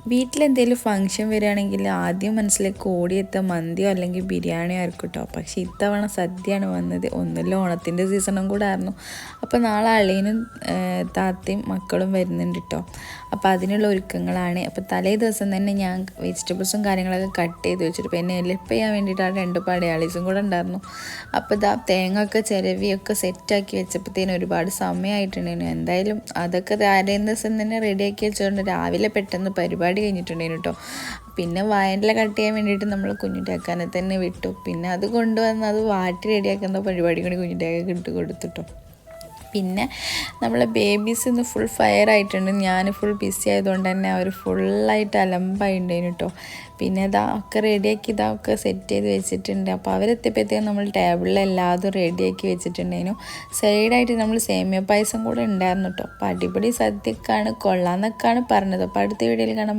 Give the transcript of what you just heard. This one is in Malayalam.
വീട്ടിലെന്തെങ്കിലും ഫംഗ്ഷൻ വരികയാണെങ്കിൽ ആദ്യം മനസ്സിലേക്ക് ഓടിയെത്തുക മന്തിയോ അല്ലെങ്കിൽ ബിരിയാണിയോ ആയിരിക്കും കേട്ടോ. പക്ഷേ ഇത്തവണ സദ്യയാണ് വന്നത്. ഒന്നുമില്ല, ഓണത്തിൻ്റെ സീസണും കൂടെ ആയിരുന്നു. അപ്പോൾ നാളെ അളിയനും താത്തയും മക്കളും വരുന്നുണ്ട് കേട്ടോ. അപ്പോൾ അതിനുള്ള ഒരുക്കങ്ങളാണ്. അപ്പോൾ തലേ ദിവസം തന്നെ ഞാൻ വെജിറ്റബിൾസും കാര്യങ്ങളൊക്കെ കട്ട് ചെയ്ത് വെച്ചിട്ട് പിന്നെ ഹെൽപ്പ് ചെയ്യാൻ വേണ്ടിയിട്ട് ആ 2 പടയാളീസും കൂടെ ഉണ്ടായിരുന്നു. അപ്പോൾ ഇതാ തേങ്ങ ഒക്കെ ചിരവിയൊക്കെ സെറ്റാക്കി വെച്ചപ്പോഴത്തേനും ഒരുപാട് സമയമായിട്ടുണ്ടായിരുന്നു. എന്തായാലും അതൊക്കെ ആദ്യം ദിവസം തന്നെ റെഡിയാക്കി വെച്ചുകൊണ്ട് രാവിലെ പെട്ടെന്ന് പരിപാടി കഴിഞ്ഞിട്ടുണ്ടായിരുന്നു കേട്ടോ. പിന്നെ വയനില കട്ട് ചെയ്യാൻ വേണ്ടിയിട്ട് നമ്മൾ കുഞ്ഞുട്ടിയാക്കാനെ തന്നെ വിട്ടു. പിന്നെ അത് കൊണ്ടുവന്ന് അത് വാട്ടി റെഡിയാക്കുന്ന പരിപാടി കൂടി കുഞ്ഞുട്ടിയാക്കി ഇട്ട് കൊടുത്തിട്ടോ. പിന്നെ നമ്മളെ ബേബീസ് ഇന്ന് ഫുൾ ഫയർ ആയിട്ടുണ്ട്. ഞാൻ ഫുൾ ബിസി ആയതുകൊണ്ട് തന്നെ അവർ ഫുള്ളായിട്ട് അലമ്പായിട്ടുണ്ടായിരുന്നു കേട്ടോ. പിന്നെ ഒക്കെ റെഡിയാക്കി ഇതൊക്കെ സെറ്റ് ചെയ്ത് വെച്ചിട്ടുണ്ട്. അപ്പോൾ അവരെത്തിയപ്പോഴത്തേക്കും നമ്മൾ ടേബിളിൽ എല്ലാതും റെഡിയാക്കി വെച്ചിട്ടുണ്ടായിരുന്നു. സൈഡായിട്ട് നമ്മൾ സേമിയ പായസം കൂടെ ഉണ്ടായിരുന്നു കേട്ടോ. അപ്പോൾ അടിപൊളി സദ്യക്കാണ്, കൊള്ളാമെന്നൊക്കെയാണ് പറഞ്ഞത്. അപ്പോൾ അടുത്ത വീഡിയോയിൽ കാണാം.